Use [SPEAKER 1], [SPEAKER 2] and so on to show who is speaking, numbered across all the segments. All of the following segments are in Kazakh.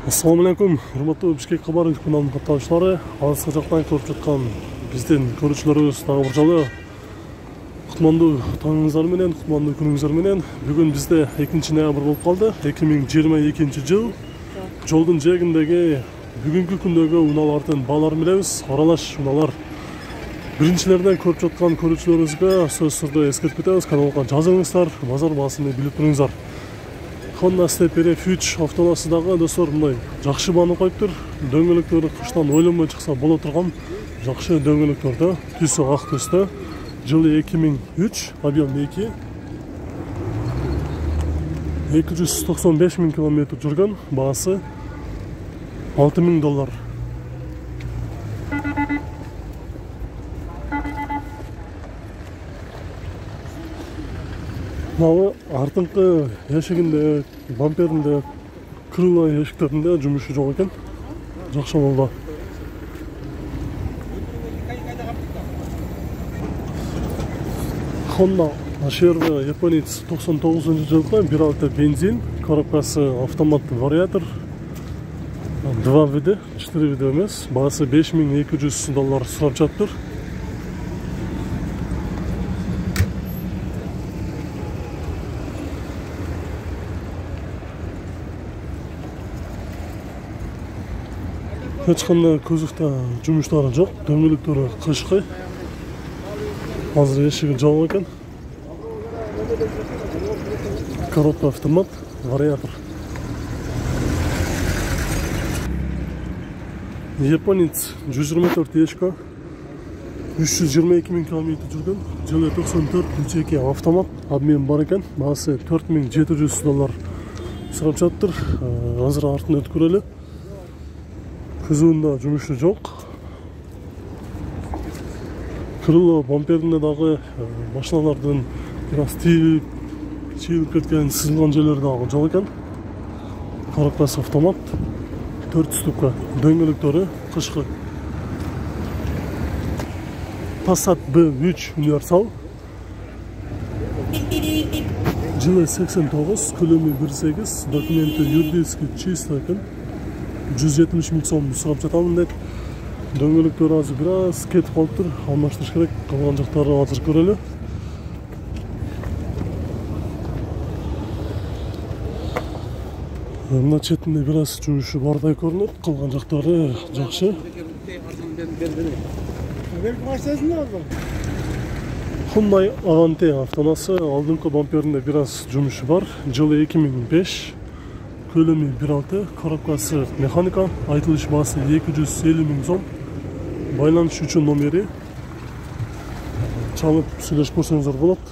[SPEAKER 1] Assalamu alaikum, hurmatli Bishkek xabar kanalının katılışları. Алыскы жактан көрүп жаткан биздин көрүүчүлөрүбүз дагы бир жолу кутмандуу таңыңыздар менен, кутмандуу күнүңүздөр менен. Бүгүн бизде 2 ноябрь болуп калды. 2022 жолдун жээгиндеги бүгүнкү күндөгү унаалардын бааларын билебиз. Аралаш унаалар биринчилерден көрүп жаткан көрүүчүлөрүбүзгө сөзсүз түрдө эскертип кетебиз. Каналга жазылыңыздар, базар баасын билип туруңуздар. Honda Step RF3 автоунаасындагы достор мындай жакшы бааны коюптур. Дөңгөлөктөрү кыштан ойлонбой чыкса боло турган жакшы дөңгөлөктөрдө, түсү ак түстө. Жылы 2003, объем 2. 295 000 км жүргөн, баасы $6000. Мына артыңкы эшигинде, бамперинде, крыло эшиктеринде жумушу жок экен. Жакшы болду. Honda HRV японец 99-жылкы 1.6 бензин, коробкасы автомат вариатор. 2 виде, 4 виде эмес. Баасы $5200 сурап жатыр. Эч кандай көзүктө жумуштары жок, дөңгөлөктөрү кышкы. Азыр эшиги жабык экен. Коробка автомат, вариатор. Японец 124 эшка, 322 000 км жүргөн, жылы 94 автомат, обмен бар экен. Баасы $4700 сурап жатыр. Азыр артын өтүп көрөлү. Кызуунда жумушу жок. Крыло бамперинде дагы машиналардын бираз чийилип кеткен, сызылган жерлери дагы жок экен. Коробкасы автомат, 4 ступка, дөңгөлөктөрү кышкы. Passat B3 универсал. Жылы 89, көлөмү 1.8, документи юридически чисто экен. 170 000 сом сурап жатамын дейт. Дөңгөлөктөрү азыр бираз кетип калыптыр, алмаштырыш керек. Калган жактары азыр көрөлү. Мына четинде бираз жумушу бардай көрүнөт, калган жактары жакшы. Hyundai Avante автоунаасы, алдыңкы бамперинде бираз жумушу бар. Жылы 2005. Көлөмү 1.6, коробкасы механика, айтылыш баасы 250 000 сом. Байланыш үчүн номери. Чалып сүйлөшүп көрсөңүздөр болот.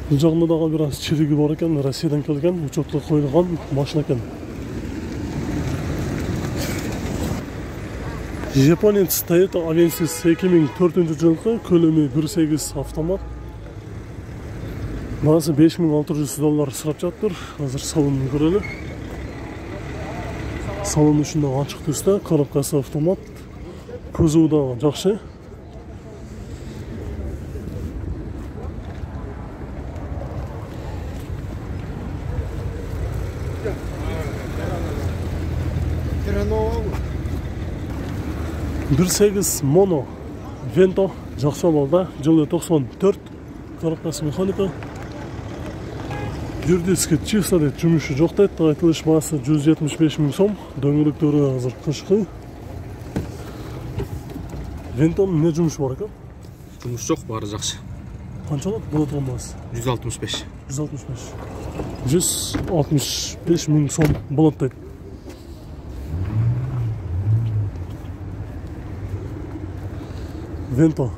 [SPEAKER 1] Бул жагында дагы бираз чириги бар экен, Россиядан келген, учетко коюлган машина экен. Японец Toyota Avensis 2004-жылкы, көлөмү 1.8 автомат. Баасы $5600 сурап жатыр. Азыр салонун көрөлү. Салон ушундай ачык түстө, коробкасы автомат. Кузову да жакшы. $1.8 моно Vento жакшы болду. Жылы 94, коробкасы механика. Юридически чисто дейт, жумушу жок дейт. Айтылыш баасы 175 000 сом. Дөңгөлөктөрү азыр кышкы. Вентон эмне жумушу бар экен?
[SPEAKER 2] Жумуш жок, баары жакшы.
[SPEAKER 1] Канчалык боло турган баасы?
[SPEAKER 2] 165.
[SPEAKER 1] 165 000 сом болот дейт. Венто.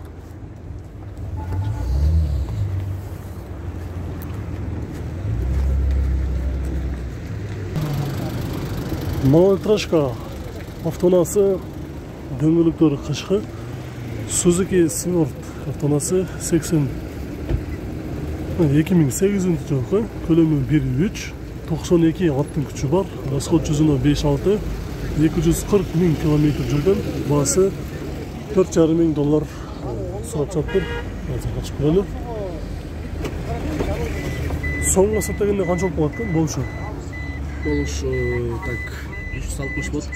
[SPEAKER 1] Малолитражка автоунаасы, дөңгөлөктөрү кышкы. Suzuki Swift автоунаасы 2008-жылкы, көлөмү 1.3, 92 аттын күчү бар, расход жүзүнө 5.6, 240 000 км жүргөн, баасы $4.500 сурап жатыр. Азыр ачып көрөлү. Соңғы сатегенде қаншалық болады екен болушы?
[SPEAKER 2] Болушу так 360 болот.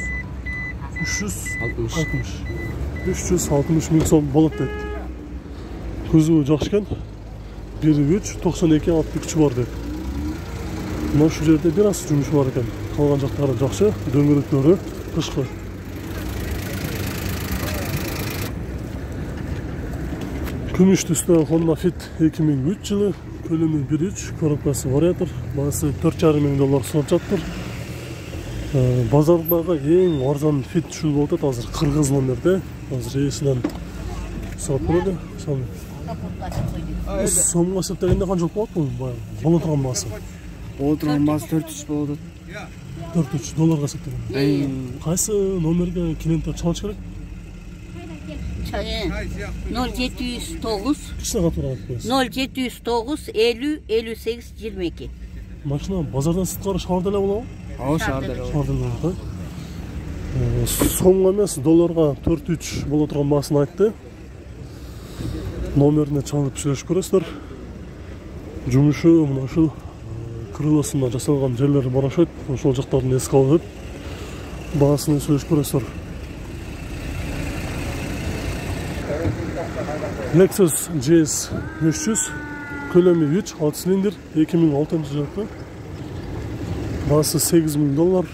[SPEAKER 1] 360. 360 миң сом болады дейді. Көзі жақсы екен. 1.3, 92 атты күші бар дейді. Мына шу жерде біраз жұмыс бар екен. Қалған жақтары жақсы, дөңгелектері қышқы. Күміш түсті Honda Fit 2003 жылы, көлемі 1.3, коробкасы вариатор, бағасы $4,5 мың сұрап жатыр. Базардағы ең арзан Fit шу болды, азыр қырғыз номерде, азыр есінен сұрап көреді. Соңғы септегенде қаншалық болады бұл? Бұл отырған басы?
[SPEAKER 3] Ол тұрған басы 400 болады.
[SPEAKER 1] $400 септеген. Қайсы номерге клиенттер чалыш керек?
[SPEAKER 3] 0709
[SPEAKER 1] Кішіне қатыр алып қойыз.
[SPEAKER 3] 0709 50 58 22.
[SPEAKER 1] Машина базардан сыртқары шардалай бола ма?
[SPEAKER 3] Ау, шардалай.
[SPEAKER 1] Шардалай бола. Соңғы емес долларға 4-3 бола тұрған басын айтты. Номеріне чалып сөйлеш көресіздер. Жұмышы мына ушул крылосына жасалған жерлері бар ашайды. Ошол жақтарын еске алып, бағасына сөйлеш көресіздер. Lexus GS 300, көлемі 3, 6 цилиндр, 2006 жылғы. Бағасы $8 мың.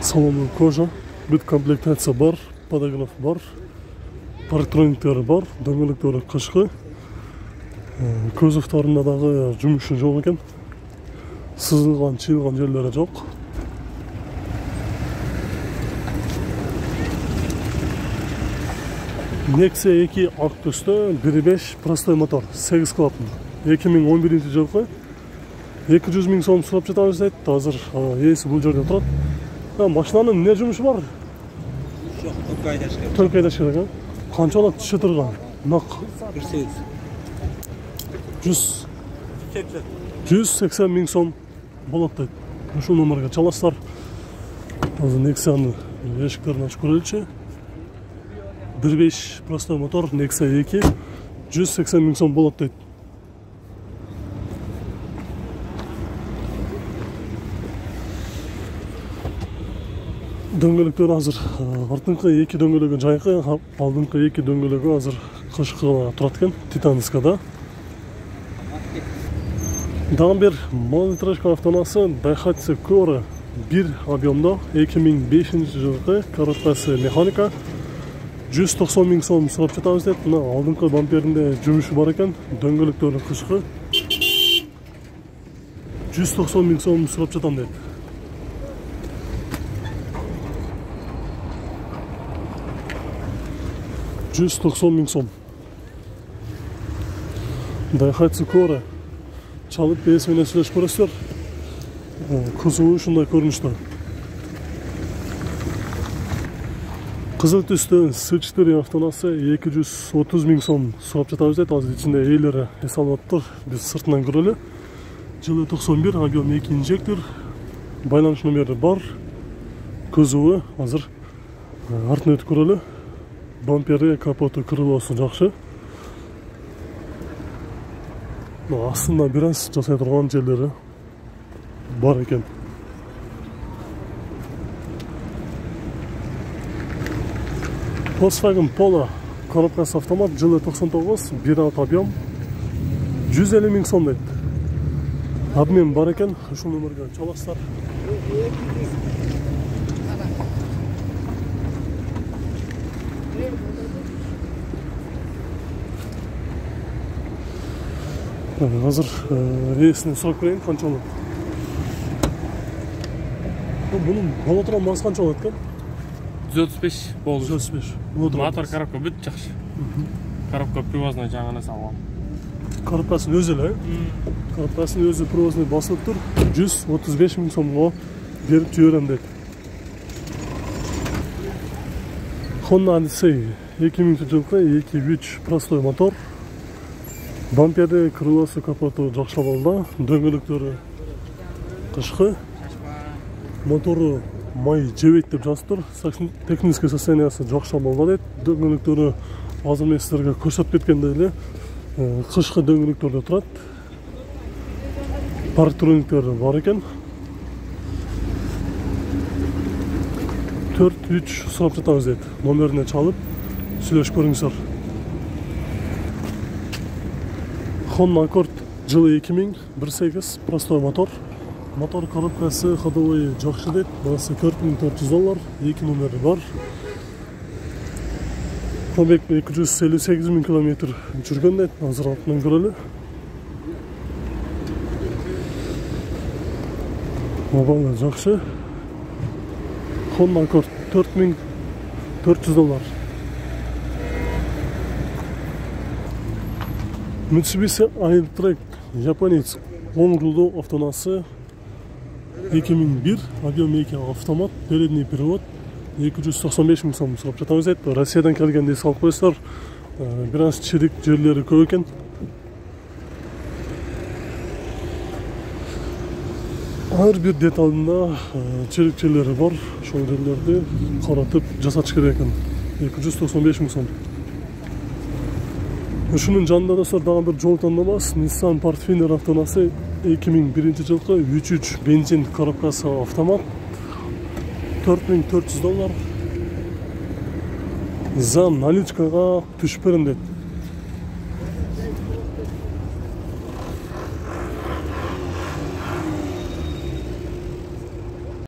[SPEAKER 1] Салоны кожа, бүт комплектация бар, подогрев бар, парктрониктері бар, дөңгелектері қышқы. Көзіфтарында дағы жұмысы жоқ екен. Сызылған, чиылған жерлері жоқ. Nexia 2 ақ түсті, 1.5 простой мотор, 8 клапан. 2011 жылғы. 200 мың сом сұрап жатамыз дейді. Азыр есі бұл жерде тұрады. Машинаның не жұмысы бар?
[SPEAKER 2] Жоқ, Түркайда шығады.
[SPEAKER 1] Түркайда шығады. Қаншалық шытырған? Нақ 180 мың сом болады дейді. Ошол номерге чаласыздар. Азыр Nexia-ны ешіктерін ашып көрелікші. 1.5 простой мотор, Nexia 2, 180 мың сом болады дейді. Дөңгелектер азыр артыңқы 2 дөңгелегі жайқы, алдыңқы 2 дөңгелегі азыр қышқыға тұрады екен, Титанскада. Дағын бір малолитражка автонасы Daihatsu Kora 1 объемда 2005 жылғы, коробкасы механика. 190 мың сом сұрап жатамыз дейді. Мына алдыңқы бамперінде жұмысы бар екен, дөңгелектері қышқы. 190 мың сом сұрап жатам дейді. $190 мың сом. Daihatsu Kora чалып бесіменен сөйлеш көресіздер. Күзуы шындай көрінішті. Қызыл түсті S4 автонасы 230 мың сом сұрап жатамыз дейді. Азыр içinde ейлері есалып тұр. Біз сыртынан көрелі. Жылы 91, объем 2 инжектор. Байланыш номері бар. Күзуы азыр артын өтіп көрелі. Бампері, капоты, крылосы жақсы. Астында біраз жасай тұрған жерлері бар екен. Volkswagen Polo коробкасы автомат, жылы 99, 1.6 объем, 150 мың сом дейді. Обмен бар екен, ушул номерге чаласыздар. Азыр рейсінен сұрап көрейін, қанша болады? Бұның бола тұрған басы қанша болады екен?
[SPEAKER 4] 135 болды.
[SPEAKER 1] 135.
[SPEAKER 4] Мотор коробка бүт жақсы. Коробка привозной жаңаны салған.
[SPEAKER 1] Коробкасын өзі әлі? Коробкасын өзі привозной басылып тұр. 135 мың сомға беріп жіберем дейді. Honda Odyssey 2000 жылғы 2.3 простой мотор. Бампері, крылосы, капоты жақсы болды. Дөңгелектері қышқы. Моторы май жебейт деп жазып тұр. Технический состояниясы жақсы болды дейді. Дөңгелектері азыр мен сіздерге көрсетіп кеткенде Кышкы дөңгөлөктөрдө турат. Парктрониктер бар экен. 4-3 сурап жатабыз дейт. Номерине чалып сүйлөшүп көрүңүздөр. Honda Accord жылы 2000, 1.8 простой мотор. Мотор коробкасы ходовой жакшы дейт. Баасы $4400, 2 номери бар. Пробег 258 000 км жүргөн дейт. Азыр артынан көрөлү. Мобайлы жакшы. Honda Accord $4400. Mitsubishi Airtrack Japanese 10 рулдуу автоунаасы 2001, объем 2 автомат, передний привод, 295 000 сом сурап жатабыз дейт. Россиядан келген дей салып коесуздар. Бир аз чирик жерлери көп экен. Ар бир деталында чирик жерлери бар. Ошол жерлерди каратып жасатыш керек экен. 295 000 сом. Ушунун жанында достор дагы бир жол тандабас. Nissan Pathfinder автоунаасы 2001 жылкы 3.3 бензин коробкасы автомат, $4400. За наличкага түшүп берем дейт.